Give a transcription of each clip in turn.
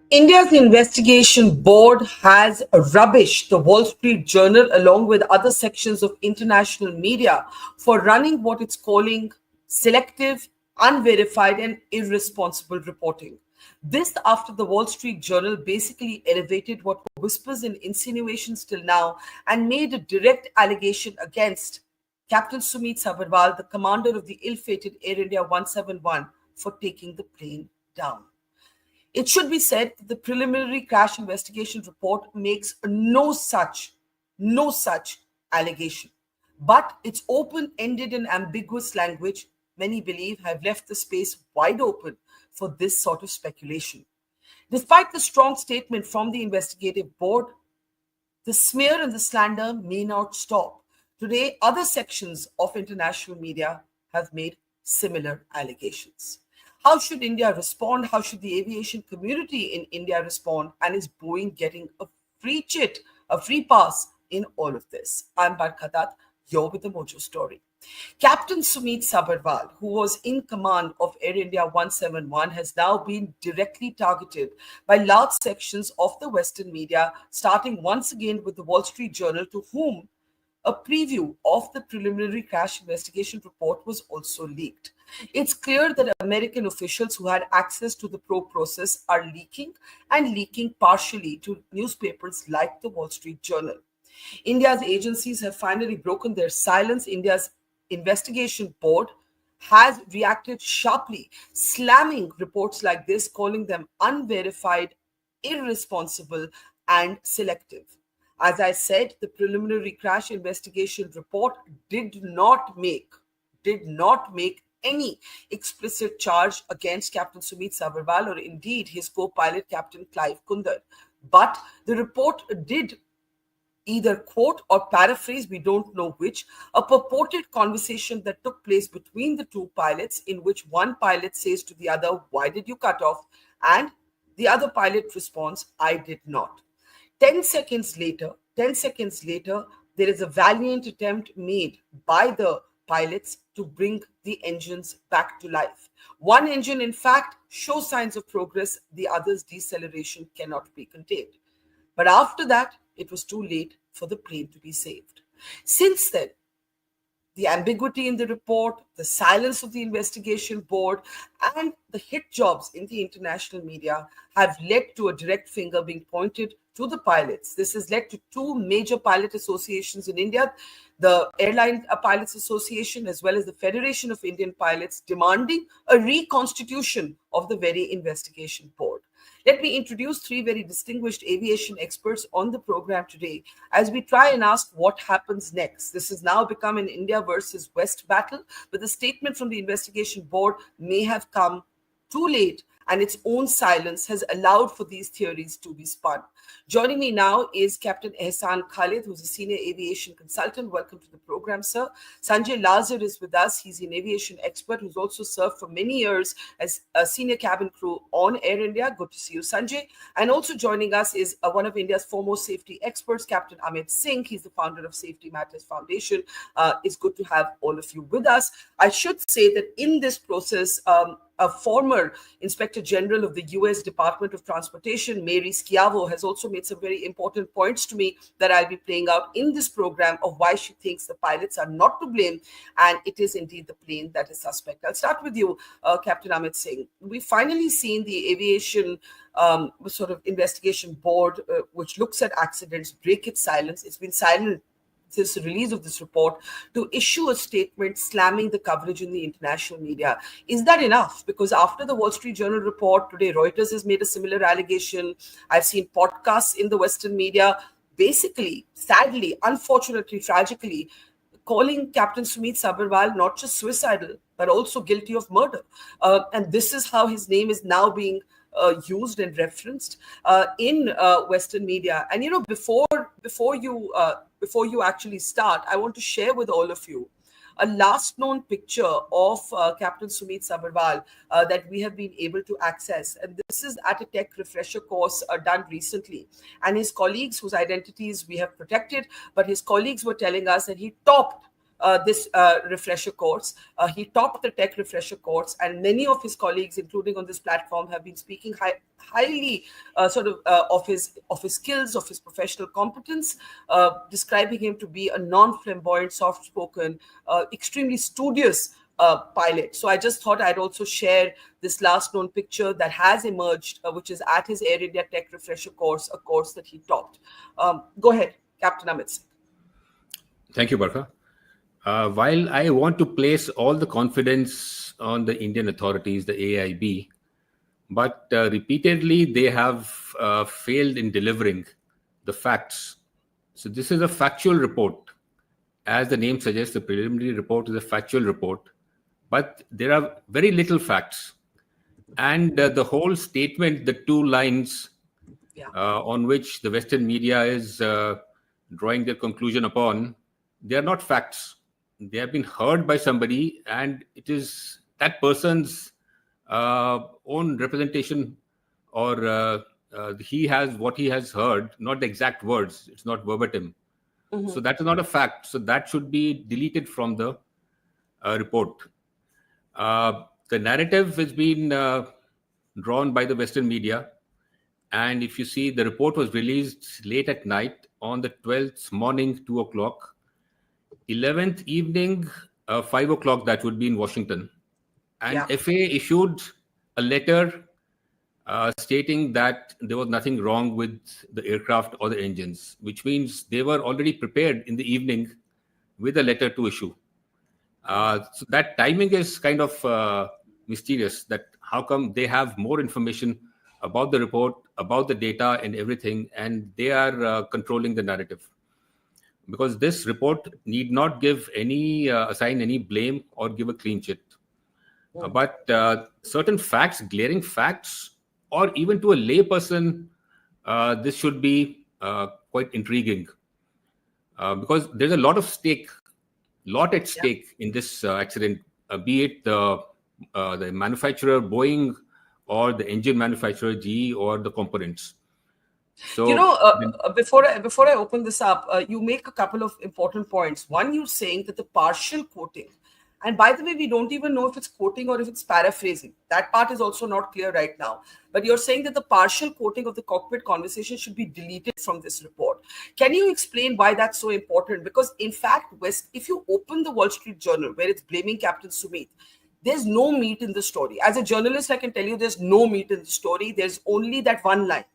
India's investigation board has rubbished the Wall Street Journal along with other sections of international media for running what it's calling selective, unverified, and irresponsible reporting. This after the Wall Street Journal basically elevated what were whispers and insinuations till now and made a direct allegation against Captain Sumeet Sabharwal, the commander of the ill-fated Air India 171, for taking the plane down. It should be said that the preliminary crash investigation report makes no such allegation. But its open-ended and ambiguous language, many believe, have left the space wide open for this sort of speculation. Despite the strong statement from the investigative board, the smear and the slander may not stop. Today, other sections of international media have made similar allegations. How should India respond? How should the aviation community in India respond? And is Boeing getting a free chit, a free pass in all of this? I'm Barkha Dutt. You're with the Mojo story. Captain Sumeet Sabharwal, who was in command of Air India 171, has now been directly targeted by large sections of the Western media, starting once again with the Wall Street Journal, to whom a preview of the preliminary crash investigation report was also leaked. It's clear that American officials who had access to the probe process are leaking and leaking partially to newspapers like the Wall Street Journal. India's agencies have finally broken their silence. India's investigation board has reacted sharply, slamming reports like this, calling them unverified, irresponsible, and selective. As I said, the preliminary crash investigation report did not make any explicit charge against Captain Sumeet Sabharwal or indeed his co-pilot Captain Clive Kundar. But the report did either quote or paraphrase, we don't know which, a purported conversation that took place between the two pilots, in which one pilot says to the other, "Why did you cut off?" And the other pilot responds, "I did not." 10 seconds later, there is a valiant attempt made by the pilots to bring the engines back to life. One engine, in fact, shows signs of progress, the other's deceleration cannot be contained. But after that, it was too late for the plane to be saved. Since then, the ambiguity in the report, the silence of the investigation board, and the hit jobs in the international media have led to a direct finger being pointed to the pilots. This has led to two major pilot associations in India, the Airline Pilots Association as well as the Federation of Indian Pilots, demanding a reconstitution of the very investigation board. Let me introduce three very distinguished aviation experts on the program today as we try and ask what happens next. This has now become an India versus West battle, but the statement from the investigation board may have come too late, and its own silence has allowed for these theories to be spun. Joining me now is Captain Ehsan Khalid, who's a senior aviation consultant. Welcome to the program, sir. Sanjay Lazar is with us. He's an aviation expert who's also served for many years as a senior cabin crew on Air India. Good to see you, Sanjay. And also joining us is one of India's foremost safety experts, Captain Ahmed Singh. He's the founder of Safety Matters Foundation. It's good to have all of you with us. I should say that in this process, a former Inspector General of the US Department of Transportation, Mary Schiavo, has also made some very important points to me that I'll be playing out in this program of why she thinks the pilots are not to blame and it is indeed the plane that is suspect. I'll start with you, Captain Amit Singh. We've finally seen the aviation sort of investigation board, which looks at accidents, break its silence. It's been silent since the release of this report, to issue a statement slamming the coverage in the international media. Is that enough? Because after the Wall Street Journal report, today Reuters has made a similar allegation. I've seen podcasts in the Western media, basically, sadly, unfortunately, tragically, calling Captain Sumeet Sabharwal not just suicidal, but also guilty of murder. And this is how his name is now being used and referenced in Western media. And before you actually start, I want to share with all of you a last known picture of Captain Sumeet Sabharwal that we have been able to access. And this is at a tech refresher course done recently. And his colleagues, whose identities we have protected, but his colleagues were telling us that he topped this refresher course. He topped the tech refresher course, and many of his colleagues, including on this platform, have been speaking highly of his skills, of his professional competence, describing him to be a non-flamboyant, soft-spoken, extremely studious pilot. So I just thought I'd also share this last known picture that has emerged, which is at his Air India Tech Refresher course, a course that he topped. Go ahead, Captain Amit. Thank you, Barkha. While I want to place all the confidence on the Indian authorities, the AAIB, but repeatedly they have failed in delivering the facts. So this is a factual report. As the name suggests, the preliminary report is a factual report, but there are very little facts. And the whole statement, the 2 lines on which the Western media is drawing their conclusion upon, they are not facts. They have been heard by somebody, and it is that person's own representation, or he has what he has heard, not the exact words. It's not verbatim. Mm-hmm. So that is not a fact. So that should be deleted from the report. The narrative has been drawn by the Western media. And if you see, the report was released late at night on the 12th morning, 2 o'clock. 11th evening, 5 o'clock, that would be in Washington. And FAA issued a letter stating that there was nothing wrong with the aircraft or the engines, which means they were already prepared in the evening with a letter to issue. So that timing is kind of mysterious, that how come they have more information about the report, about the data and everything, and they are controlling the narrative. Because this report need not give any, assign any blame or give a clean chit. But certain facts, glaring facts, or even to a lay person, this should be quite intriguing. Because there's a lot at stake in this accident, be it the manufacturer, Boeing, or the engine manufacturer, GE, or the components. So, before I open this up, you make a couple of important points. One, you're saying that the partial quoting, and by the way, we don't even know if it's quoting or if it's paraphrasing. That part is also not clear right now. But you're saying that the partial quoting of the cockpit conversation should be deleted from this report. Can you explain why that's so important? Because in fact, if you open the Wall Street Journal, where it's blaming Captain Sumeet, there's no meat in the story. As a journalist, I can tell you there's no meat in the story. There's only that one line.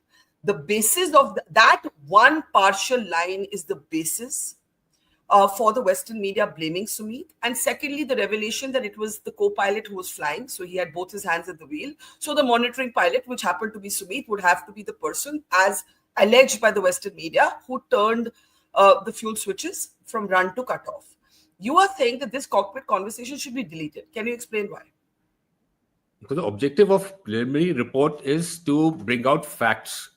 The basis of that one partial line is the basis for the Western media blaming Sumeet. And secondly, the revelation that it was the co-pilot who was flying. So he had both his hands at the wheel. So the monitoring pilot, which happened to be Sumeet, would have to be the person, as alleged by the Western media, who turned the fuel switches from run to cutoff. You are saying that this cockpit conversation should be deleted. Can you explain why? Because the objective of preliminary report is to bring out facts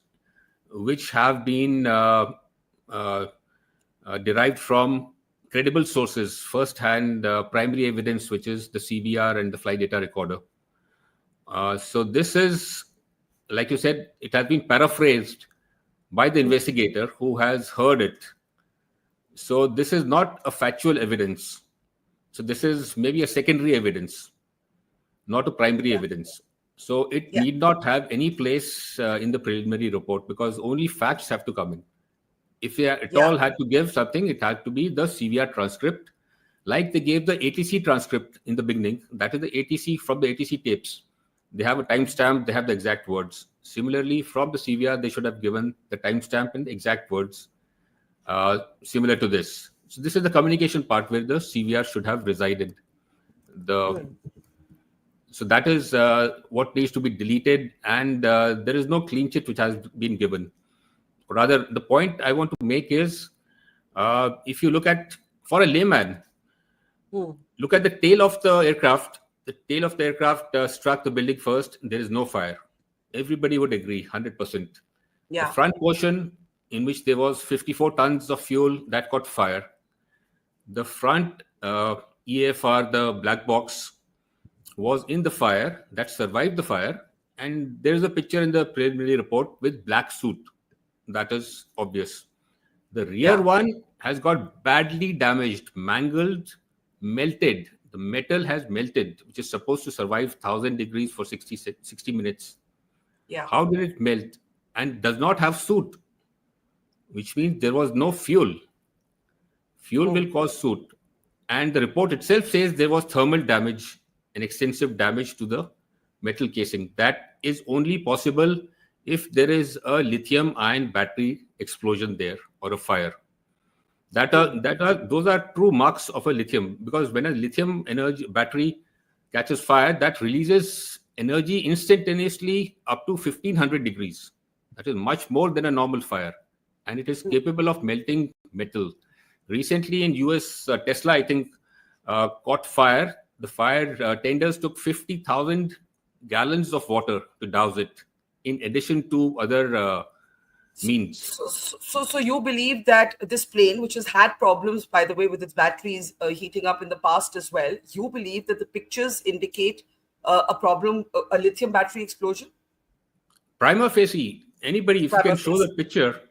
which have been derived from credible sources, first-hand primary evidence, which is the CBR and the flight data recorder. So this is, like you said, it has been paraphrased by the investigator who has heard it. So this is not a factual evidence. So this is maybe a secondary evidence, not a primary evidence. So it need not have any place in the preliminary report, because only facts have to come in. If they at all had to give something, it had to be the CVR transcript, like they gave the ATC transcript in the beginning. That is the ATC from the ATC tapes. They have a timestamp, they have the exact words. Similarly, from the CVR, they should have given the timestamp and the exact words similar to this. So this is the communication part where the CVR should have resided. So that is what needs to be deleted, and there is no clean chit which has been given. Rather, the point I want to make is, if you look at, for a layman, look at the tail of the aircraft. The tail of the aircraft struck the building first. There is no fire. Everybody would agree, 100%. The front portion, in which there was 54 tons of fuel, that caught fire. The front EFR, the black box, was in the fire, that survived the fire. And there is a picture in the preliminary report with black suit. That is obvious. The rear Yeah. one has got badly damaged, mangled, melted. The metal has melted, which is supposed to survive 1000 degrees for 60 minutes. Yeah. How did it melt? And does not have soot, which means there was no fuel. Fuel Hmm. will cause soot. And the report itself says there was thermal damage and extensive damage to the metal casing. That is only possible if there is a lithium ion battery explosion there or a fire. Those are true marks of a lithium, because when a lithium energy battery catches fire, that releases energy instantaneously up to 1500 degrees. That is much more than a normal fire, and it is capable of melting metal. Recently in US, Tesla, I think, caught fire. The fire tenders took 50,000 gallons of water to douse it, in addition to other means. So you believe that this plane, which has had problems, by the way, with its batteries heating up in the past as well, you believe that the pictures indicate a problem, a lithium battery explosion? Prima facie, anybody, if you Prima can show facie. the picture,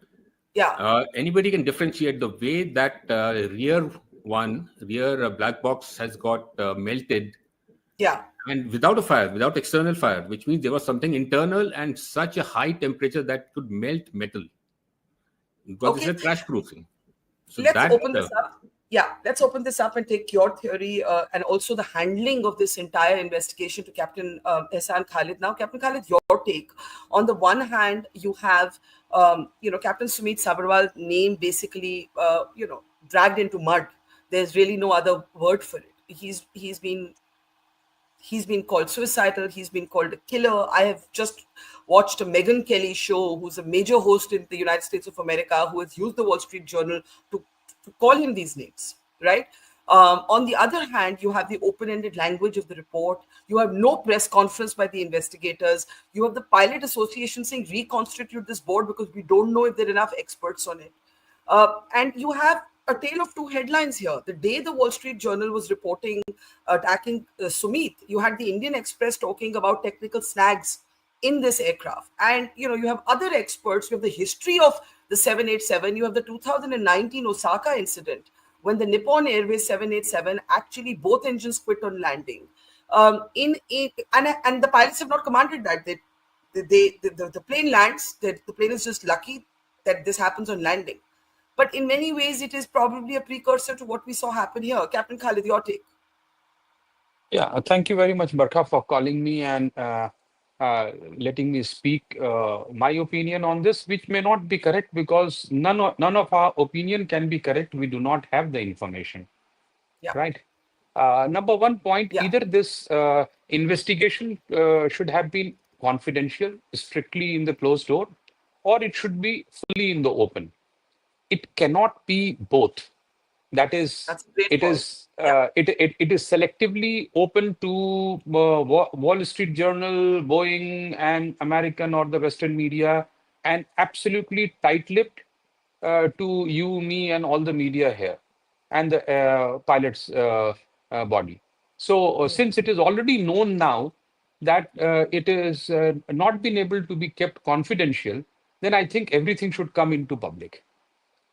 Yeah. anybody can differentiate the way that rear black box has got melted, Yeah. and without a fire, without external fire, which means there was something internal and such a high temperature that could melt metal, because this is Okay. a crash proofing. So Let's that, open this up. Yeah, let's open this up and take your theory and also the handling of this entire investigation to Captain Ehsan Khalid. Now, Captain Khalid, your take. On the one hand, you have, Captain Sumeet Sabharwal name basically, dragged into mud. There's really no other word for it. He's been called suicidal. He's been called a killer. I have just watched a Megyn Kelly show, who's a major host in the United States of America, who has used the Wall Street Journal to call him these names, right? On the other hand, you have the open-ended language of the report. You have no press conference by the investigators. You have the pilot association saying reconstitute this board because we don't know if there are enough experts on it. And you have a tale of two headlines here. The day the Wall Street Journal was reporting attacking Sumeet, you had the Indian Express talking about technical snags in this aircraft. And you have other experts. You have the history of the 787. You have the 2019 Osaka incident when the Nippon Airways 787 actually both engines quit on landing. And the pilots have not commanded that. The plane lands. The plane is just lucky that this happens on landing. But in many ways, it is probably a precursor to what we saw happen here. Captain Khalid, your take. Yeah, thank you very much, Barkha, for calling me and letting me speak my opinion on this, which may not be correct because none of our opinion can be correct. We do not have the information, Yeah, right? Number one point, yeah, either this investigation should have been confidential, strictly in the closed door, or it should be fully in the open. It cannot be both. That is, that's a great it point. is Yeah, it is selectively open to Wall Street Journal, Boeing, and American or the Western media, and absolutely tight-lipped to you, me, and all the media here, and the pilots' body. So, since it is already known now that it is not been able to be kept confidential, then I think everything should come into public.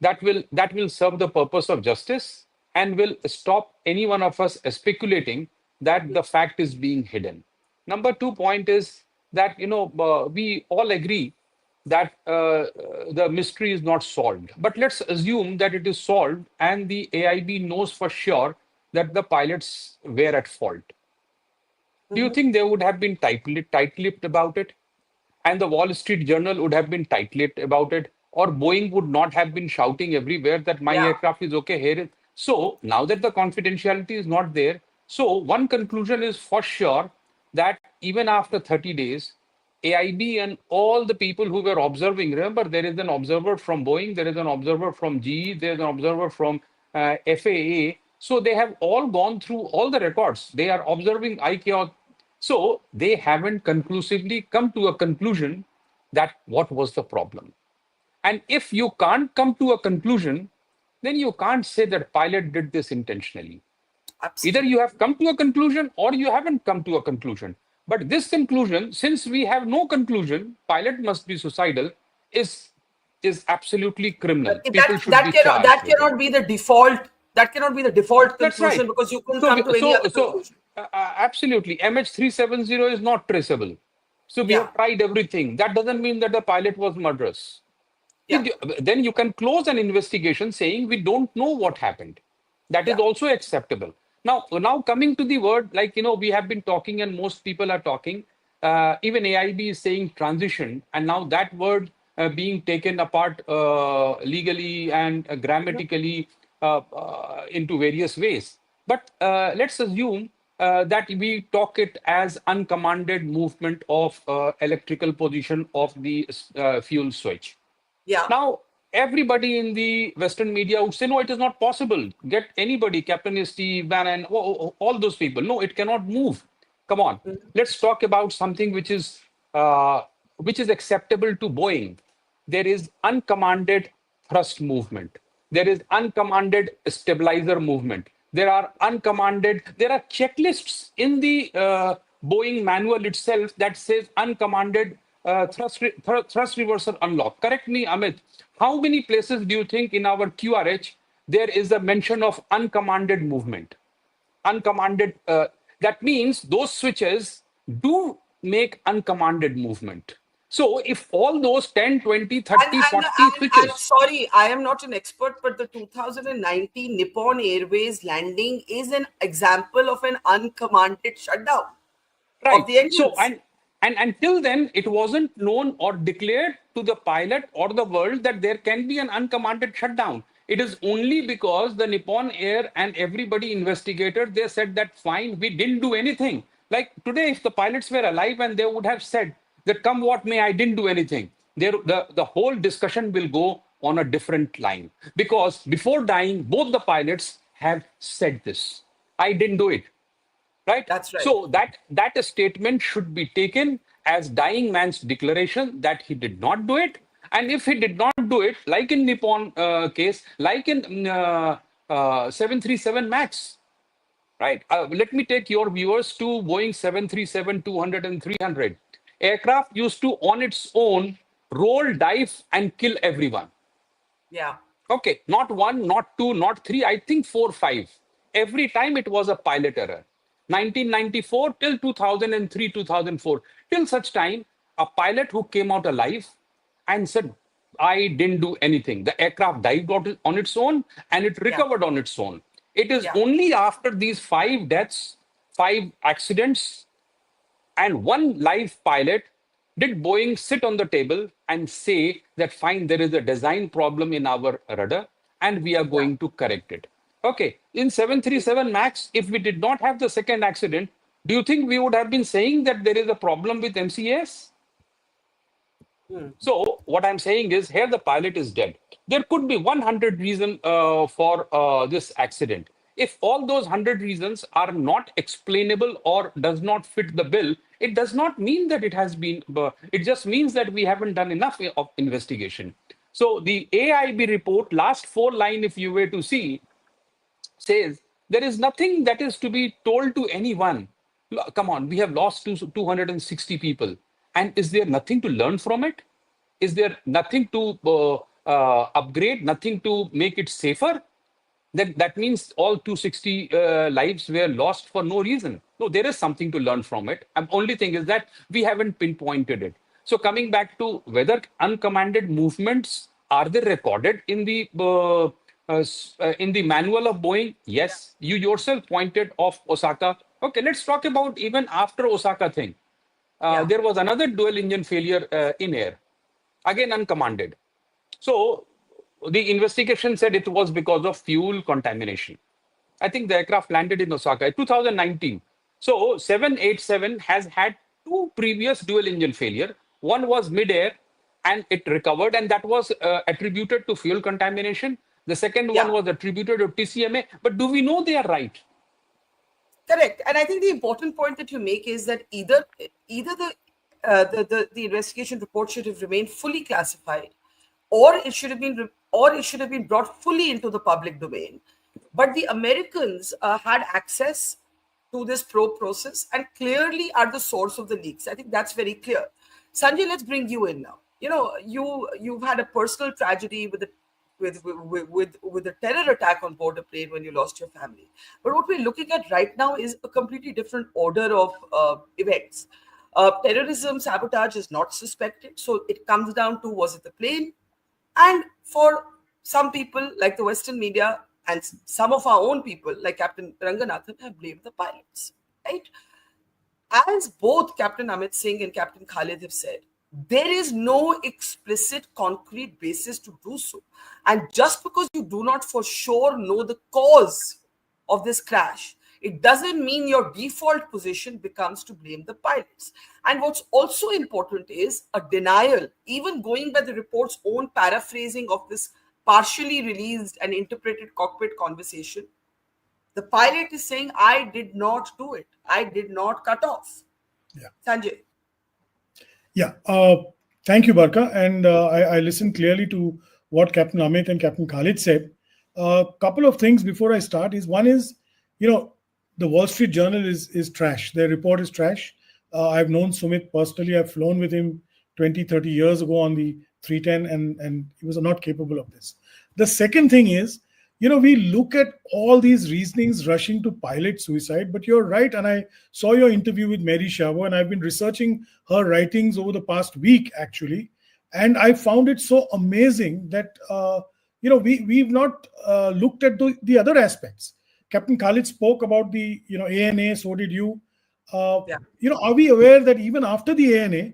That will serve the purpose of justice and will stop any one of us speculating that the fact is being hidden. Number two point is that we all agree that the mystery is not solved, but let's assume that it is solved and the AIB knows for sure that the pilots were at fault. Do you think they would have been tight-lipped about it? And the Wall Street Journal would have been tight-lipped about it, or Boeing would not have been shouting everywhere that my yeah. aircraft is okay here. So now that the confidentiality is not there, so one conclusion is for sure that even after 30 days, AIB and all the people who were observing, remember, there is an observer from Boeing, there is an observer from GE, there is an observer from FAA. So they have all gone through all the records. They are observing ICAO. So they haven't conclusively come to a conclusion that what was the problem. And if you can't come to a conclusion, then you can't say that pilot did this intentionally. Either you Absolutely. have come to a conclusion or you haven't come to a conclusion. But this conclusion, since we have no conclusion, pilot must be suicidal, is is absolutely criminal. That People should be charged that with it. cannot be the default. That cannot be the default That's right. conclusion, because you couldn't So, come to any other conclusion. absolutely, MH370 is not traceable. So we Yeah, have tried everything. That doesn't mean that the pilot was murderous. yeah, Then you can close an investigation saying we don't know what happened. That is yeah, also acceptable. Now coming to the word, like, we have been talking and most people are talking. Even AIB is saying transition, and now that word being taken apart legally and grammatically into various ways. But let's assume that we talk it as uncommanded movement of electrical position of the fuel switch. yeah. Now, everybody in the Western media would say, no, it is not possible. Get anybody, Captain Steve, Bannon, all those people. No, it cannot move. Come on. Let's talk about something which is acceptable to Boeing. There is uncommanded thrust movement. There is uncommanded stabilizer movement. There are checklists in the Boeing manual itself that says uncommanded thrust reversal unlock. Correct me, Amit. How many places do you think in our QRH there is a mention of uncommanded movement? Uncommanded, that means those switches do make uncommanded movement. So if all those 10, 20, And, 30, and, 40 and I'm switches, sorry, I am not an expert, but the 2019 Nippon Airways landing is an example of an uncommanded shutdown of right. the So, engines. and until then, it wasn't known or declared to the pilot or the world that there can be an uncommanded shutdown. It is only because the Nippon Air and everybody investigated, they said that fine, we didn't do anything. Like today, if the pilots were alive and they would have said that come what may, I didn't do anything, the whole discussion will go on a different line. Because before dying, both the pilots have said this. I didn't do it. Right? That's right. So that statement should be taken as dying man's declaration that he did not do it. And if he did not do it, like in Nippon case, like in 737 Max, right? Let me take your viewers to Boeing 737 200 and 300. Aircraft used to, on its own, roll, dive, and kill everyone. Yeah. Okay, not one, not two, not three, I think four, five. Every time it was a pilot error. 1994 till 2003, 2004. Till such time, a pilot who came out alive and said, I didn't do anything. The aircraft dived on its own and it Yeah. recovered on its own. It is Yeah. only after these 5 deaths, 5 accidents, and 1 live pilot did Boeing sit on the table and say that, fine, there is a design problem in our rudder and we are Yeah. going to correct it. Okay, in 737 MAX, if we did not have the second accident, do you think we would have been saying that there is a problem with MCAS? So what I'm saying is here the pilot is dead. There could be 100 reasons for this accident. If all those 100 reasons are not explainable or does not fit the bill, it does not mean that it has been, it just means that we haven't done enough of investigation. So the AIB report, last 4 line, if you were to see, says there is nothing that is to be told to anyone. Come on, we have lost 260 people. And is there nothing to learn from it? Is there nothing to upgrade, nothing to make it safer? Then that means all 260 lives were lost for no reason. No, there is something to learn from it. And only thing is that we haven't pinpointed it. So coming back to whether uncommanded movements, are they recorded in the manual of Boeing? Yes, you yourself pointed of Osaka. Okay, let's talk about even after Osaka thing. Yeah. There was another dual engine failure in air, again uncommanded. So the investigation said it was because of fuel contamination. I think the aircraft landed in Osaka in 2019. So 787 has had 2 previous dual engine failure. One was mid-air and it recovered, and that was attributed to fuel contamination. The second one Yeah. was attributed to TCMA. But do we know they are right? Correct. And I think the important point that you make is that either the investigation report should have remained fully classified, or it should have been brought fully into the public domain. But the Americans had access to this probe process and clearly are the source of the leaks. I think that's very clear. Sanjay, let's bring you in now. you've had a personal tragedy with a terror attack on board a plane when you lost your family. But what we're looking at right now is a completely different order of events. Terrorism sabotage is not suspected, so it comes down to, was it the plane? And for some people, like the Western media, and some of our own people, like Captain Ranganathan, have blamed the pilots, right? As both Captain Amit Singh and Captain Khalid have said, there is no explicit concrete basis to do so. And just because you do not for sure know the cause of this crash, it doesn't mean your default position becomes to blame the pilots. And what's also important is a denial, even going by the report's own paraphrasing of this partially released and interpreted cockpit conversation. The pilot is saying, I did not do it. I did not cut off. Yeah. Sanjay. Yeah. Thank you, Barkha. And I listened clearly to what Captain Amit and Captain Khalid said. A couple of things before I start is, one is, the Wall Street Journal is trash. Their report is trash. I've known Sumit personally. I've flown with him 20, 30 years ago on the 310, and he was not capable of this. The second thing is, we look at all these reasonings rushing to pilot suicide, but you're right. And I saw your interview with Mary Shavo, and I've been researching her writings over the past week, actually. And I found it so amazing that, we've not looked at the other aspects. Captain Khalid spoke about the, ANA, so did you. Yeah. Are we aware that even after the ANA,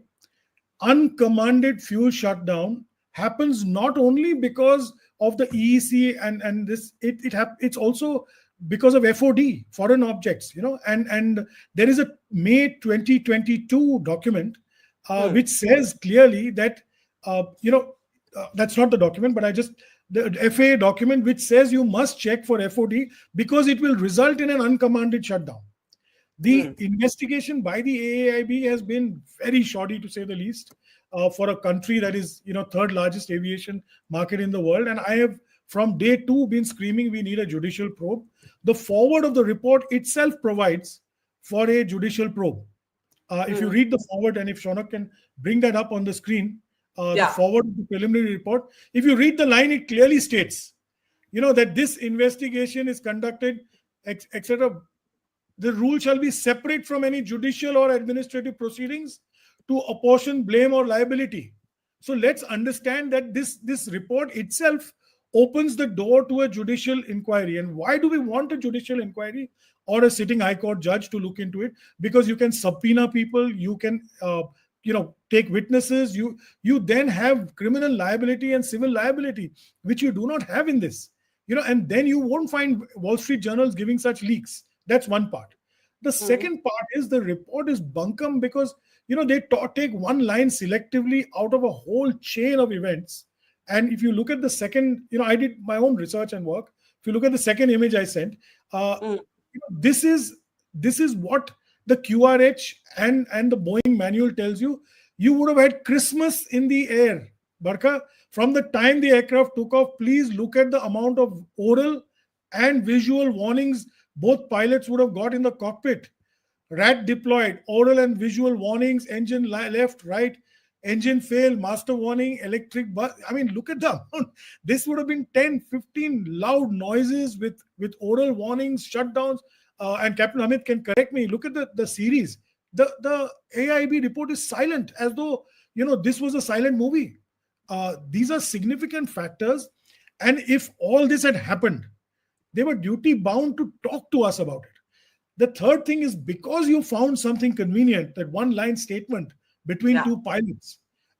uncommanded fuel shutdown happens not only because of the EEC and this, it's also because of FOD, foreign objects, and there is a May 2022 document which says clearly that, that's not the document, but the FAA document which says you must check for FOD because it will result in an uncommanded shutdown. The investigation by the AAIB has been very shoddy, to say the least, for a country that is, third largest aviation market in the world. And I have, from day two, been screaming we need a judicial probe. The forward of the report itself provides for a judicial probe. If you read the forward, and if Shaunak can bring that up on the screen, the forward of the preliminary report, if you read the line, it clearly states, that this investigation is conducted, etc. The rule shall be separate from any judicial or administrative proceedings to apportion blame or liability. So let's understand that this report itself opens the door to a judicial inquiry. And why do we want a judicial inquiry or a sitting high court judge to look into it? Because you can subpoena people, you can take witnesses, you then have criminal liability and civil liability, which you do not have in this. And then you won't find Wall Street journals giving such leaks. That's one part. The second part is the report is bunkum because, they take one line selectively out of a whole chain of events. And if you look at the second, I did my own research and work. If you look at the second image I sent, this is what the QRH and the Boeing manual tells you. You would have had Christmas in the air. Barkha, from the time the aircraft took off, please look at the amount of oral and visual warnings both pilots would have got in the cockpit. RAT deployed, oral and visual warnings, engine left, right, engine fail, master warning, electric bus. I mean, look at the amount. This would have been 10, 15 loud noises with oral warnings, shutdowns. And Captain Amit can correct me. Look at the series. The AIB report is silent, as though, this was a silent movie. These are significant factors. And if all this had happened, they were duty bound to talk to us about it. The third thing is, because you found something convenient, that one line statement between two pilots,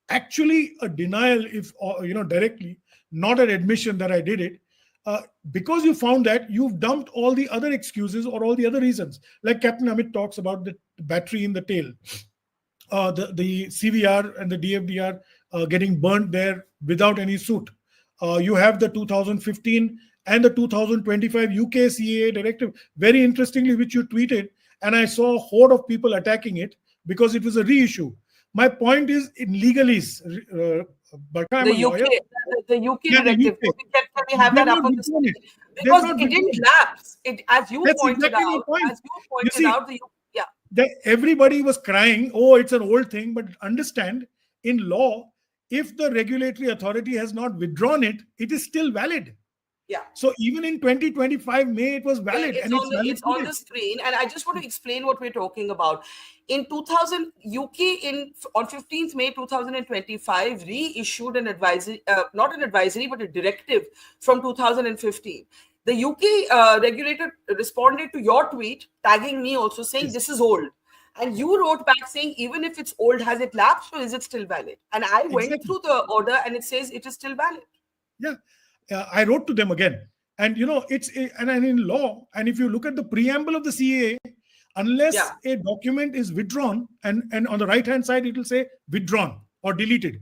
actually a denial, if directly, not an admission that I did it. Because you found that, you've dumped all the other excuses or all the other reasons. Like Captain Amit talks about the battery in the tail, the CVR and the DFDR getting burnt there without any suit. You have the 2015 and the 2025 UK CAA directive, very interestingly, which you tweeted, and I saw a horde of people attacking it because it was a reissue. My point is, in legalese, but I'm the UK, the UK directive. The UK. Can we have that up on the screen? Because it didn't lapse. As you pointed out, that everybody was crying, oh, it's an old thing, but understand, in law, if the regulatory authority has not withdrawn it, it is still valid. Yeah. So even in 2025 May, it was valid, It's and it's valid it's on today. the screen, and I just want to explain what we're talking about. In 2000, UK on 15th May 2025 reissued an advisory, not an advisory, but a directive from 2015. The UK regulator responded to your tweet, tagging me also, saying Yes. this is old. And you wrote back saying, even if it's old, has it lapsed or is it still valid? And I went Exactly. through the order and it says it is still valid. Yeah. I wrote to them again. And and in law, and if you look at the preamble of the CAA, unless Yeah. a document is withdrawn, and on the right hand side it will say withdrawn or deleted,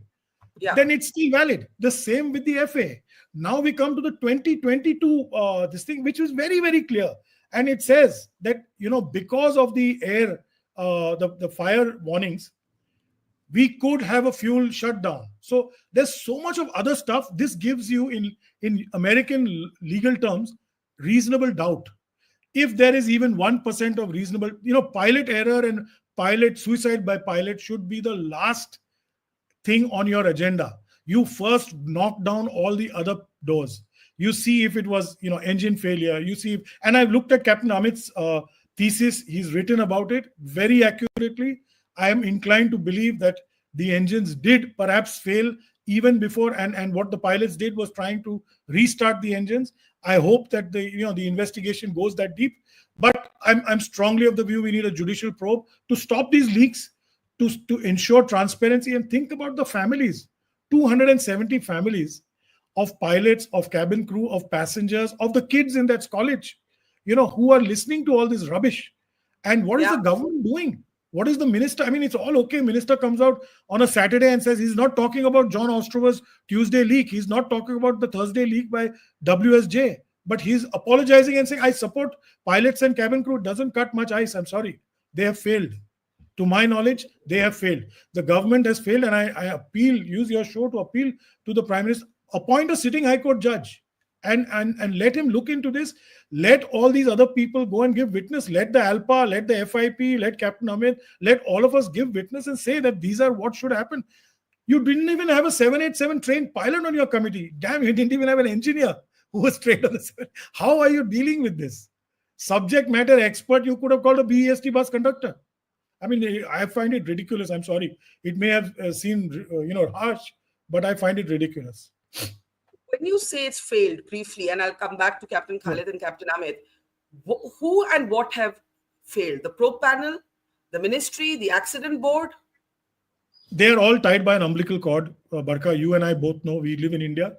Yeah. then it's still valid. The same with the FAA. Now we come to the 2022 this thing, which is very, very clear, and it says that because of the air, the fire warnings, we could have a fuel shutdown. So there's so much of other stuff. This gives you, in American legal terms, reasonable doubt. If there is even 1% of reasonable, pilot error and pilot suicide by pilot should be the last thing on your agenda. You first knock down all the other doors. You see if it was engine failure. You see and I've looked at Captain Amit's thesis. He's written about it very accurately. I am inclined to believe that the engines did perhaps fail even before, and what the pilots did was trying to restart the engines. I hope that the investigation goes that deep, but I'm strongly of the view we need a judicial probe to stop these leaks, to ensure transparency. And think about the families, 270 families of pilots, of cabin crew, of passengers, of the kids in that college, who are listening to all this rubbish. And what is the Yeah. government doing? What is the minister? I mean, it's all okay. Minister comes out on a Saturday and says he's not talking about John Ostrover's Tuesday leak. He's not talking about the Thursday leak by WSJ. But he's apologizing and saying, I support pilots and cabin crew. It doesn't cut much ice. I'm sorry. They have failed. To my knowledge, they have failed. The government has failed, and I appeal, use your show to appeal to the Prime Minister. Appoint a sitting High Court judge and let him look into this. Let all these other people go and give witness. Let the ALPA, let the FIP, let Captain Ahmed, let all of us give witness and say that these are what should happen. You didn't even have a 787 trained pilot on your committee. Damn, you didn't even have an engineer who was trained on the 7. How are you dealing with this? Subject matter expert, you could have called a BEST bus conductor. I mean, I find it ridiculous. I'm sorry. It may have seemed, harsh, but I find it ridiculous. When you say it's failed, briefly, and I'll come back to Captain Khalid and Captain Ahmed, who and what have failed? The probe panel, the ministry, the accident board? They're all tied by an umbilical cord. Barkha, you and I both know we live in India.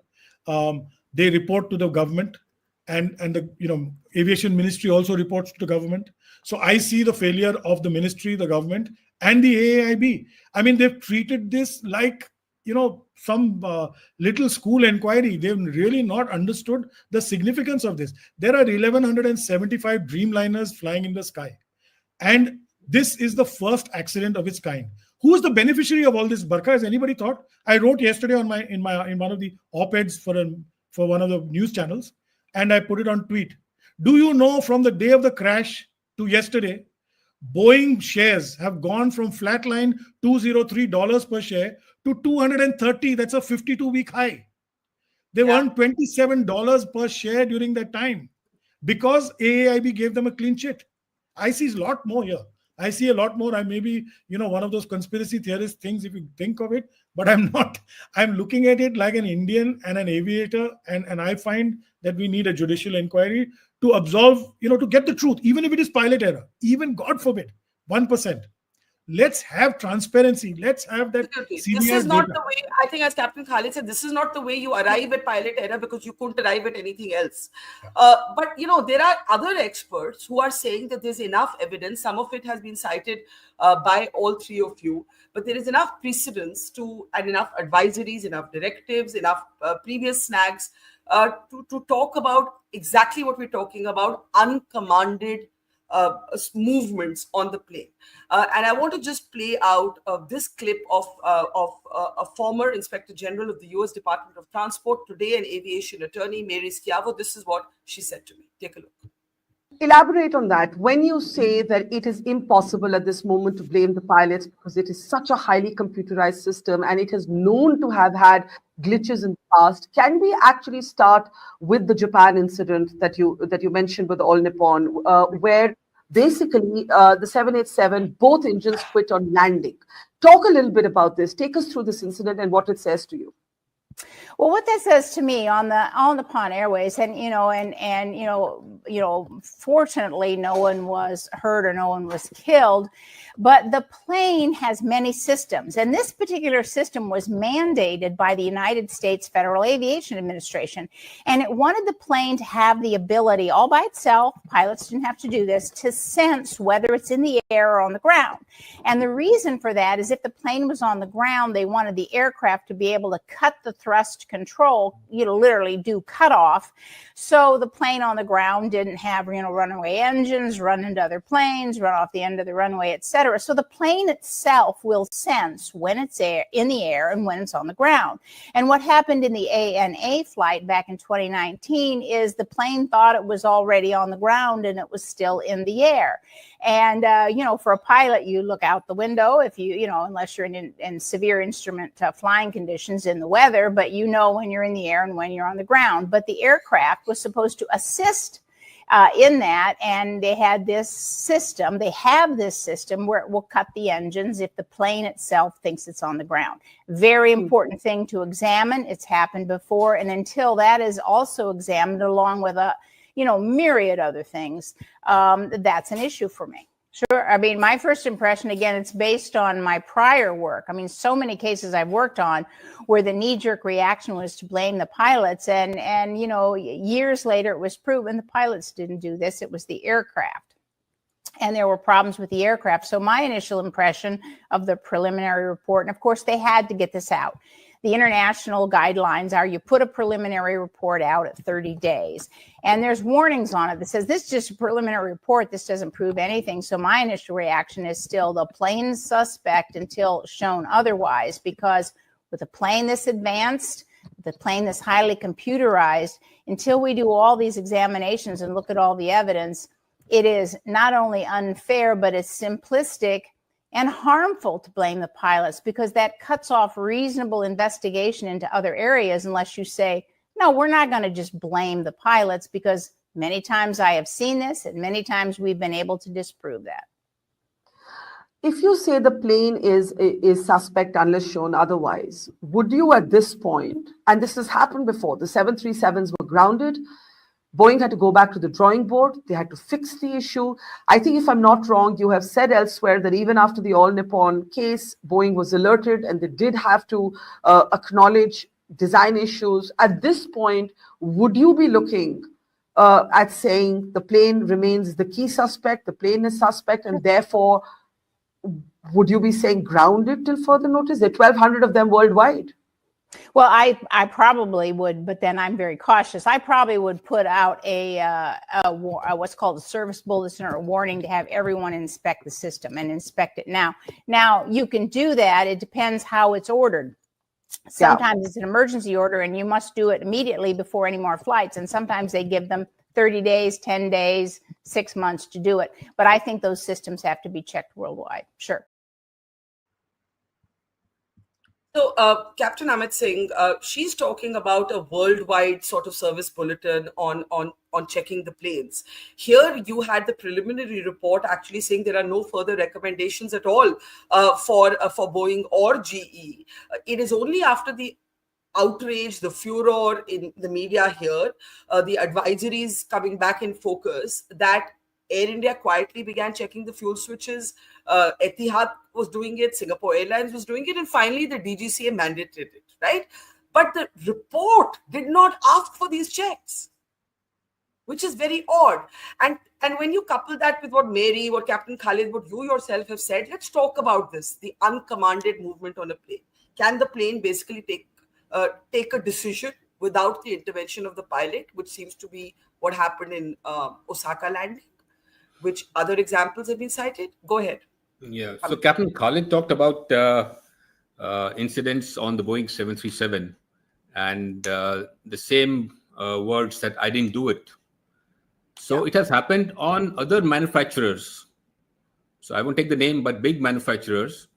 They report to the government, and the aviation ministry also reports to the government. So I see the failure of the ministry, the government, and the AAIB. I mean, they've treated this like some little school inquiry. They've really not understood the significance of this. There are 1,175 Dreamliners flying in the sky, and this is the first accident of its kind. Who is the beneficiary of all this, Barkha? Has anybody thought? I wrote yesterday in one of the op-eds for one of the news channels, and I put it on tweet. Do you know, from the day of the crash to yesterday, Boeing shares have gone from flatline $203 per share to $230. That's a 52-week high. They earned $27 per share during that time because AAIB gave them a clean sheet. I see a lot more here. I see a lot more. I may be, one of those conspiracy theorist things if you think of it, but I'm not. I'm looking at it like an Indian and an aviator, and I find that we need a judicial inquiry to absolve, to get the truth, even if it is pilot error, even God forbid, 1%. Let's have transparency. Let's have that. This is not the way, I think, as Captain Khalid said, this is not the way you arrive at pilot error, because you couldn't arrive at anything else. But, there are other experts who are saying that there's enough evidence. Some of it has been cited by all three of you, but there is enough precedence and enough advisories, enough directives, enough previous snags to talk about exactly what we're talking about, uncommanded movements on the plane. And I want to just play out this clip of a former Inspector General of the US Department of Transport, today an aviation attorney, Mary Schiavo. This is what she said to me. Take a look. Elaborate on that. When you say that it is impossible at this moment to blame the pilots because it is such a highly computerized system and it is known to have had glitches in the past, can we actually start with the Japan incident that you mentioned with All Nippon, where basically the 787 both engines quit on landing? Talk a little bit about this. Take us through this incident and what it says to you. Well, what that says to me on the Pond Airways, and fortunately, no one was hurt or no one was killed, but the plane has many systems, and this particular system was mandated by the United States Federal Aviation Administration, and it wanted the plane to have the ability, all by itself, pilots didn't have to do this, to sense whether it's in the air or on the ground. And the reason for that is if the plane was on the ground, they wanted the aircraft to be able to cut the thrust control, literally do cutoff. So the plane on the ground didn't have, runaway engines, run into other planes, run off the end of the runway, etc. So the plane itself will sense when it's in the air and when it's on the ground. And what happened in the ANA flight back in 2019 is the plane thought it was already on the ground and it was still in the air. And, for a pilot, you look out the window if unless you're in severe instrument flying conditions in the weather, but when you're in the air and when you're on the ground. But the aircraft was supposed to assist in that, and they have this system where it will cut the engines if the plane itself thinks it's on the ground. Very important thing to examine. It's happened before, and until that is also examined along with a myriad other things, that's an issue for me. Sure. I mean, my first impression, again, it's based on my prior work. I mean, so many cases I've worked on where the knee-jerk reaction was to blame the pilots. And years later, it was proven the pilots didn't do this. It was the aircraft. And there were problems with the aircraft. So my initial impression of the preliminary report, and of course, they had to get this out. The international guidelines are you put a preliminary report out at 30 days. And there's warnings on it that says this is just a preliminary report. This doesn't prove anything. So my initial reaction is still the plane suspect until shown otherwise, because with a plane this advanced, the plane this highly computerized, until we do all these examinations and look at all the evidence, it is not only unfair, but it's simplistic and harmful to blame the pilots, because that cuts off reasonable investigation into other areas unless you say, no, we're not going to just blame the pilots, because many times I have seen this and many times we've been able to disprove that. If you say the plane is suspect unless shown otherwise, would you at this point, and this has happened before, the 737s were grounded, Boeing had to go back to the drawing board. They had to fix the issue. I think, if I'm not wrong, you have said elsewhere that even after the All Nippon case, Boeing was alerted and they did have to acknowledge design issues. At this point, would you be looking at saying the plane remains the key suspect, the plane is suspect, and therefore would you be saying grounded till further notice? There are 1,200 of them worldwide. Well, I probably would, but then I'm very cautious. I probably would put out a what's called a service bulletin or a warning to have everyone inspect the system and inspect it now. Now, you can do that. It depends how it's ordered. Sometimes it's an emergency order and you must do it immediately before any more flights. And sometimes they give them 30 days, 10 days, 6 months to do it. But I think those systems have to be checked worldwide. Sure. So, Captain Amit Singh, she's talking about a worldwide sort of service bulletin on checking the planes. Here, you had the preliminary report actually saying there are no further recommendations at all for Boeing or GE. It is only after the outrage, the furor in the media here, the advisories coming back in focus, that Air India quietly began checking the fuel switches. Etihad was doing it, Singapore Airlines was doing it, and finally the DGCA mandated it, right? But the report did not ask for these checks, which is very odd. And when you couple that with what Mary, what Captain Khalid, what you yourself have said, let's talk about this, the uncommanded movement on a plane. Can the plane basically take a decision without the intervention of the pilot, which seems to be what happened in Osaka landing? Which other examples have been cited? Go ahead. Yeah. So Captain Khalid talked about incidents on the Boeing 737 and the same words that I didn't do it. So it has happened on other manufacturers. So I won't take the name, but big manufacturers.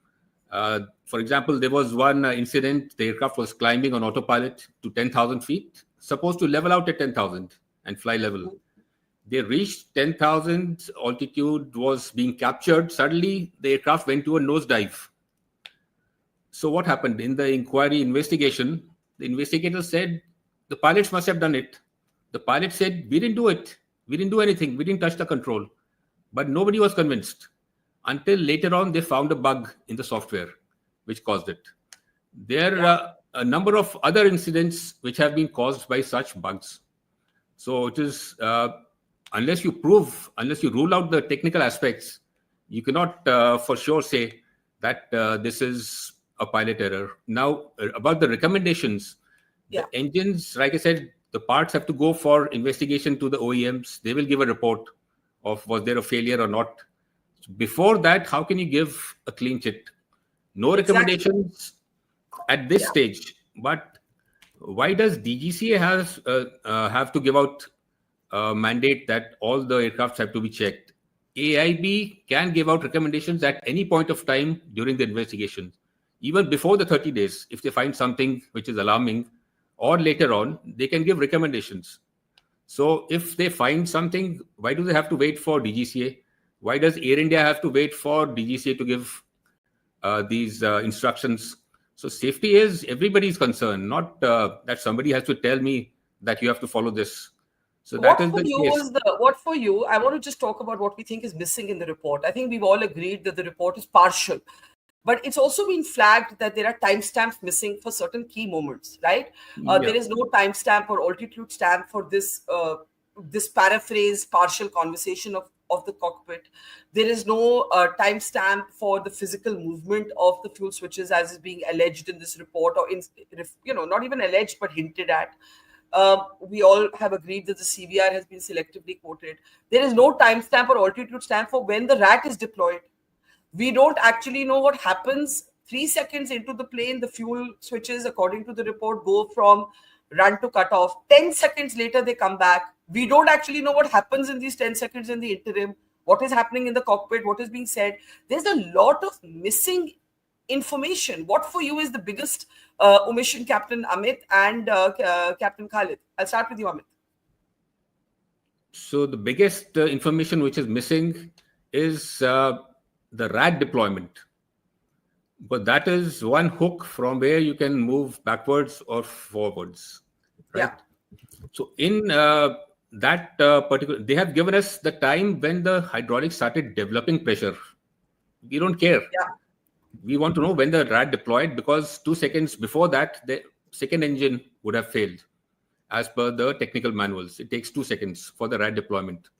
For example, there was one incident. The aircraft was climbing on autopilot to 10,000 feet, supposed to level out at 10,000 and fly level. They reached 10,000, altitude was being captured. Suddenly, the aircraft went to a nosedive. So what happened? In the inquiry investigation, the investigator said, the pilots must have done it. The pilot said, we didn't do it. We didn't do anything. We didn't touch the control. But nobody was convinced until later on they found a bug in the software which caused it. There are a number of other incidents which have been caused by such bugs. So it is, unless you rule out the technical aspects, you cannot for sure say that this is a pilot error. Now, about the recommendations, the engines, like I said, the parts have to go for investigation to the OEMs. They will give a report of was there a failure or not. Before that, how can you give a clean chit? No recommendations at this stage. But why does DGCA have to give out a mandate that all the aircrafts have to be checked? AAIB can give out recommendations at any point of time during the investigation, even before the 30 days. If they find something which is alarming, or later on, they can give recommendations. So if they find something, why do they have to wait for DGCA? Why does Air India have to wait for DGCA to give these instructions? So safety is everybody's concern, not that somebody has to tell me that you have to follow this. So that is the case. What for you? I want to just talk about what we think is missing in the report. I think we've all agreed that the report is partial. But it's also been flagged that there are timestamps missing for certain key moments, right? There is no timestamp or altitude stamp for this this paraphrased partial conversation of the cockpit. There is no timestamp for the physical movement of the fuel switches as is being alleged in this report, or not even alleged but hinted at. We all have agreed that the CVR has been selectively quoted. There is no timestamp or altitude stamp for when the RAT is deployed. We don't actually know what happens 3 seconds into the plane. The fuel switches, according to the report, go from run to cut off. 10 seconds later, they come back. We don't actually know what happens in these 10 seconds in the interim, what is happening in the cockpit, what is being said. There's a lot of missing information. What for you is the biggest omission, Captain Amit and Captain Khalid? I'll start with you, Amit. So the biggest information which is missing is the RAD deployment, but that is one hook from where you can move backwards or forwards, right? So in that particular, they have given us the time when the hydraulics started developing pressure. We don't care. We want to know when the RAD deployed, because 2 seconds before that, the second engine would have failed. As per the technical manuals, it takes 2 seconds for the RAD deployment.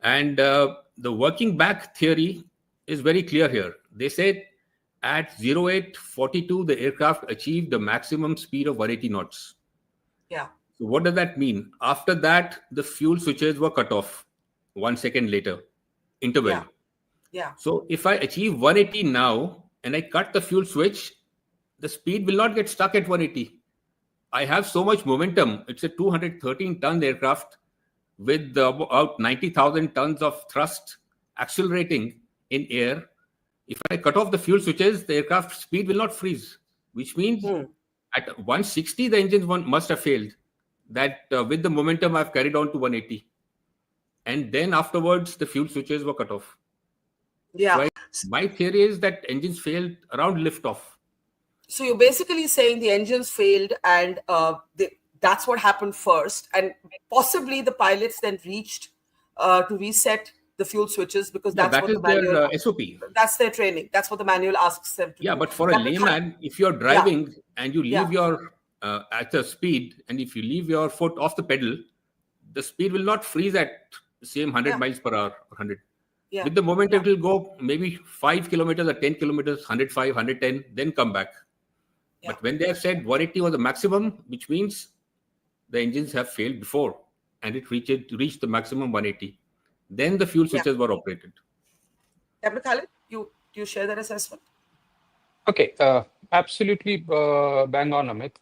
And the working back theory is very clear here. They said at 0842, the aircraft achieved the maximum speed of 180 knots. Yeah. So what does that mean? After that, the fuel switches were cut off 1 second later, interval. Yeah. So if I achieve 180 now and I cut the fuel switch, the speed will not get stuck at 180. I have so much momentum. It's a 213-ton aircraft with about 90,000 tons of thrust accelerating in air. If I cut off the fuel switches, the aircraft speed will not freeze, which means at 160, the engines must have failed. That with the momentum, I've carried on to 180. And then afterwards, the fuel switches were cut off. Yeah. So my theory is that engines failed around liftoff. So you're basically saying the engines failed and that's what happened first. And possibly the pilots then reached to reset the fuel switches, because that's what the manual, their SOP. That's their training. That's what the manual asks them to do. But for a layman, if you're driving and you leave your at a speed, and if you leave your foot off the pedal, the speed will not freeze at the same 100 miles per hour or 100. With the momentum, it will go maybe 5 kilometers or 10 kilometers, 105, 110, then come back. But when they have said 180 was the maximum, which means the engines have failed before and it reached the maximum 180. Then the fuel switches were operated. Captain Khalid, you share that assessment? Okay, absolutely bang on, Amit.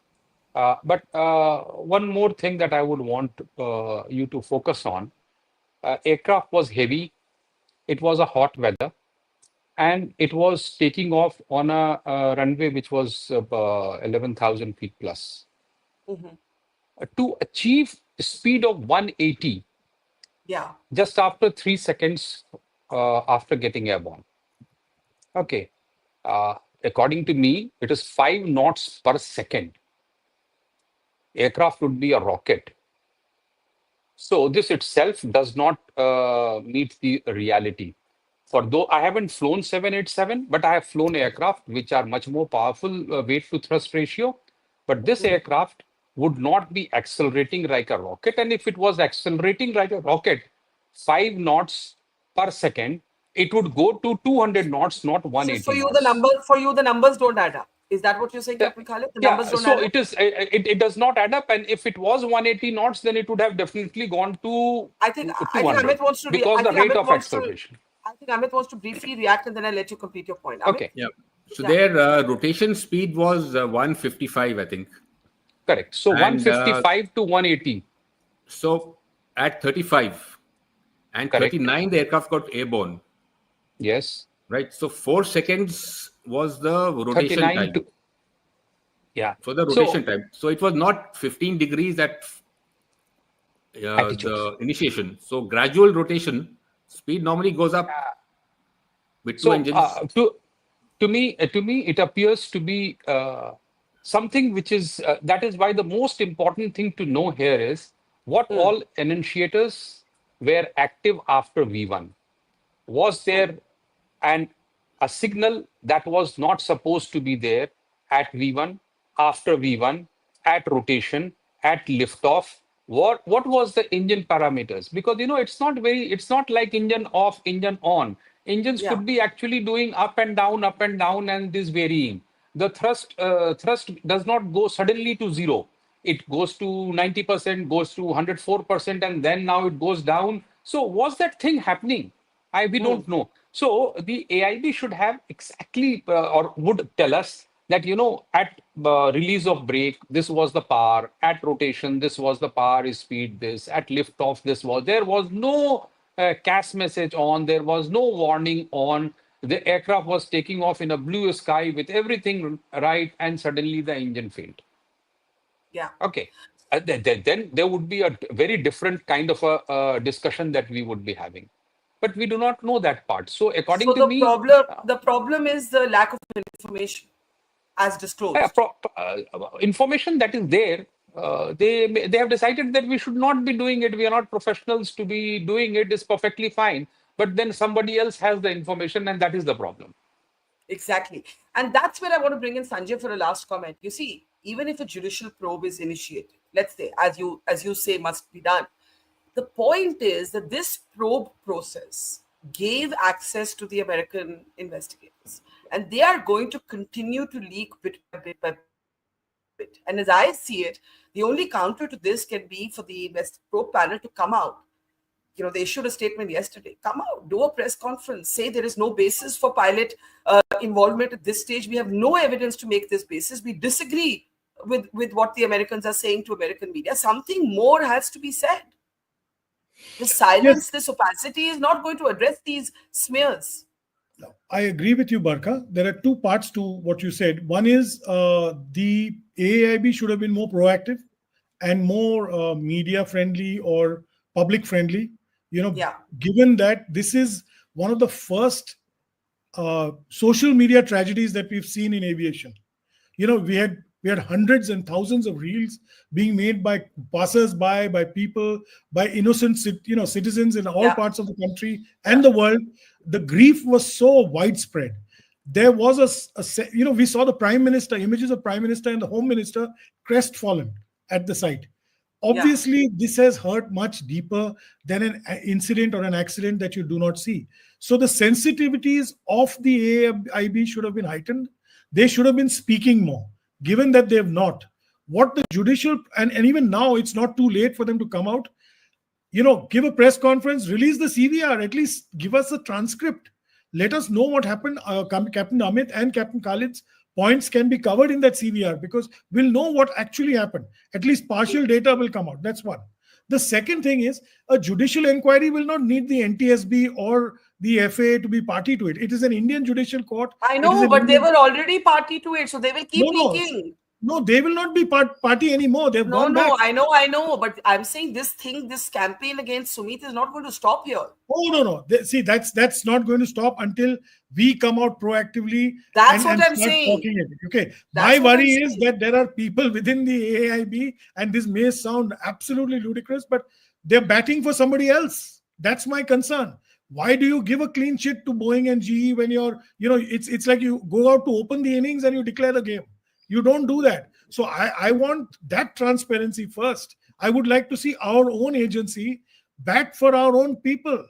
But one more thing that I would want you to focus on Aircraft was heavy. It was a hot weather, and it was taking off on a runway which was 11,000 feet plus. To achieve a speed of 180 Yeah. just after 3 seconds after getting airborne. Okay. According to me, it is 5 knots per second. Aircraft would be a rocket. So this itself does not meet the reality. For though I haven't flown 787, but I have flown aircraft which are much more powerful weight to thrust ratio. But this aircraft would not be accelerating like a rocket. And if it was accelerating like a rocket, 5 knots per second, it would go to 200 knots, not So 180 for you, knots. the numbers don't add up. Is that what you're saying, Yeah, Captain Khalid? The yeah. numbers don't So add up. it is. It does not add up. And if it was 180 knots, then it would have definitely gone to I think 200 Amit wants to. because I the think rate Amit of wants to. acceleration. I think Amit wants to briefly react, and then I'll let you complete your point. Amit? Okay, Yeah. So Yeah. their rotation speed was 155, I think. correct. So And 155 to 180. so at 35 and Correct. 39, the aircraft got airborne, Yes. right? So 4 seconds was the rotation 39 time. to. Yeah. So the So rotation time. So it was not 15 degrees at attitude. the initiation. So gradual rotation speed normally goes up with two So engines. to me, it appears to be something which is that is why the most important thing to know here is what all enunciators were active after V1. Was there and a signal that was not supposed to be there at V1, after V1, at rotation, at liftoff? What was the engine parameters? Because it's not like engine off, engine on. Engines Yeah. could be actually doing up and down, and this varying. The thrust does not go suddenly to zero. It goes to 90%, goes to 104%, and then now it goes down. So was that thing happening? We don't know. So the AIB should have exactly or would tell us that, at release of brake, this was the power. At rotation, this was the power is speed. This at liftoff, there was no CAS message on. There was no warning on. The aircraft was taking off in a blue sky with everything right, and suddenly the engine failed. Yeah. Okay. Then there would be a very different kind of a discussion that we would be having. But we do not know that part. So according So to me, the problem is the lack of information as disclosed. information that is there, they have decided that we should not be doing it. We are not professionals to be doing it. Is perfectly fine. But then somebody else has the information, and that is the problem. Exactly. And that's where I want to bring in Sanjay for a last comment. You see, even if a judicial probe is initiated, let's say, as you say, must be done, the point is that this probe process gave access to the American investigators, and they are going to continue to leak bit by bit by bit. And as I see it, the only counter to this can be for the probe panel to come out. They issued a statement yesterday. Come out, do a press conference, say there is no basis for pilot involvement at this stage. We have no evidence to make this basis. We disagree with what the Americans are saying to American media. Something more has to be said. This silence, this opacity is not going to address these smears. I agree with you, Barkha. There are two parts to what you said. One is the AAIB should have been more proactive and more media friendly or public friendly. Given that this is one of the first social media tragedies that we've seen in aviation. We had hundreds and thousands of reels being made by passers-by, by people, by innocent citizens in all parts of the country and the world. The grief was so widespread. There was we saw the Prime Minister, images of Prime Minister and the Home Minister crestfallen at the site. Obviously, this has hurt much deeper than an incident or an accident that you do not see. So the sensitivities of the AAIB should have been heightened. They should have been speaking more, given that they have not. What the judicial, and even now, it's not too late for them to come out, give a press conference, release the CVR, at least give us a transcript. Let us know what happened. Captain Amit and Captain Khalid's points can be covered in that CVR because we'll know what actually happened. At least partial data will come out. That's one. The second thing is a judicial inquiry will not need the NTSB or the FAA to be party to it. It is an Indian judicial court. I know, but they were already party to it, so they will keep leaking. No, they will not be party anymore. They've gone back. I know. But I'm saying this campaign against Sumeet is not going to stop here. Oh, no. See, that's not going to stop until we come out proactively. That's what I'm saying. Okay. My worry is that there are people within the AAIB, and this may sound absolutely ludicrous, but they're batting for somebody else. That's my concern. Why do you give a clean sheet to Boeing and GE when it's like you go out to open the innings and you declare the game? You don't do that. So I want that transparency first. I would like to see our own agency bat for our own people.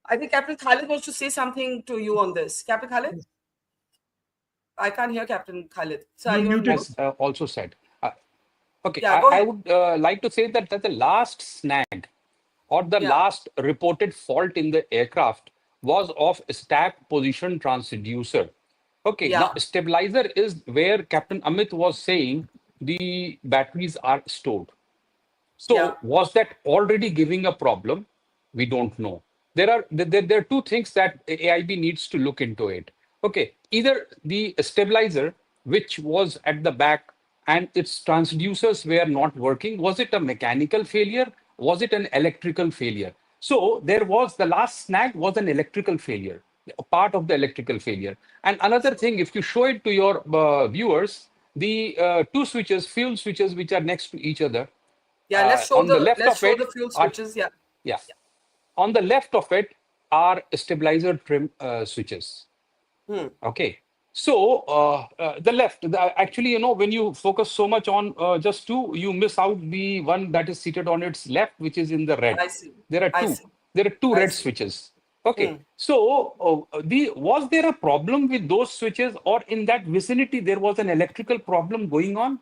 I think Captain Khalid wants to say something to you on this. Captain Khalid? I can't hear Captain Khalid. So you has also said. Okay, yeah, I would like to say that the last snag or the last reported fault in the aircraft was of stack position transducer. Okay, now stabilizer is where Captain Amit was saying the batteries are stored. So was that already giving a problem? We don't know. There are two things that AIB needs to look into it. Okay, either the stabilizer, which was at the back and its transducers were not working, was it a mechanical failure? Was it an electrical failure? So there was the last snag was an electrical failure. A part of the electrical failure. And another thing, if you show it to your viewers, the two switches, fuel switches, which are next to each other. Yeah, let's show the fuel switches. Yeah. On the left of it are stabilizer trim switches. Okay. So the left, actually, when you focus so much on just two, you miss out the one that is seated on its left, which is in the red. I see. There are two red switches. Okay, so was there a problem with those switches, or in that vicinity there was an electrical problem going on?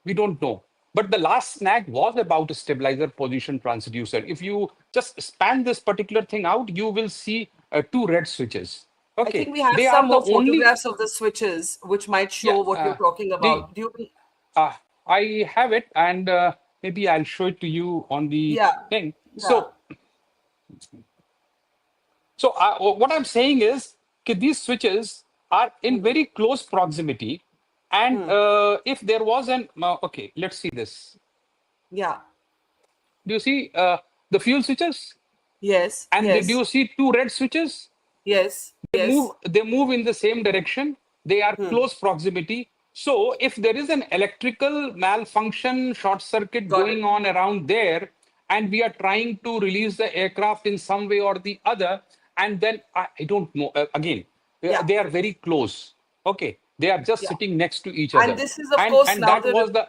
We don't know. But the last snag was about a stabilizer position transducer. If you just span this particular thing out, you will see two red switches. Okay, I think we have some more photographs of the switches, which might show what you're talking about. I have it, and maybe I'll show it to you on the thing. Yeah. So what I'm saying is that these switches are in very close proximity. And if there was okay, let's see this. Yeah. Do you see the fuel switches? Yes. And do you see two red switches? Yes. They move in the same direction. They are close proximity. So if there is an electrical malfunction, short circuit going on around there, and we are trying to release the aircraft in some way or the other, and then I don't know, again, they are very close. Okay, they are just sitting next to each other. And this is, of course, and that was the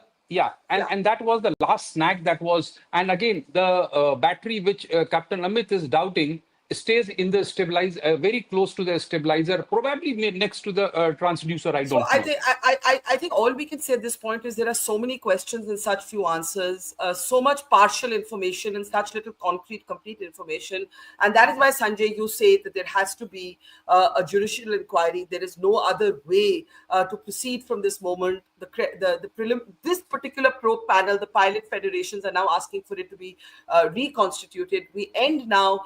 and that was the last snag that was. And again, the battery which Captain Amit is doubting stays in the stabilizer, very close to the stabilizer, probably next to the transducer. I don't know. I think all we can say at this point is there are so many questions and such few answers, so much partial information and such little complete information. And that is why, Sanjay, you say that there has to be a judicial inquiry. There is no other way to proceed from this moment. This particular probe panel, the pilot federations are now asking for it to be reconstituted. We end now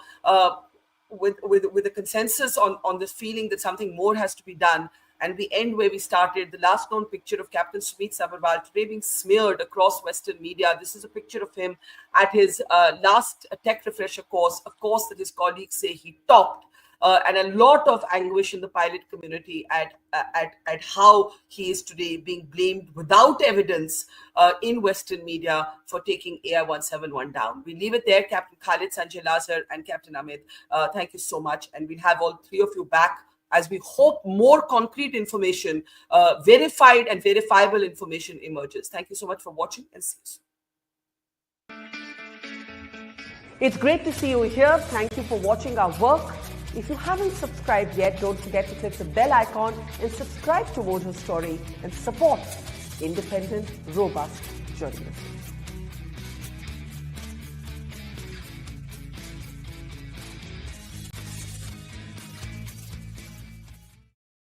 with a consensus on this feeling that something more has to be done. And we end where we started. The last known picture of Captain Sumeet Sabharwal today being smeared across Western media. This is a picture of him at his last tech refresher course, a course that his colleagues say he topped. And a lot of anguish in the pilot community at how he is today being blamed without evidence in Western media for taking AI-171 down. We leave it there. Captain Khalid, Sanjay Lazar, and Captain Amit, thank you so much. And we'll have all three of you back as we hope more concrete information, verified and verifiable information emerges. Thank you so much for watching, and see you soon. It's great to see you here. Thank you for watching our work. If you haven't subscribed yet, don't forget to click the bell icon and subscribe to Mojo Story and support independent, robust journalism.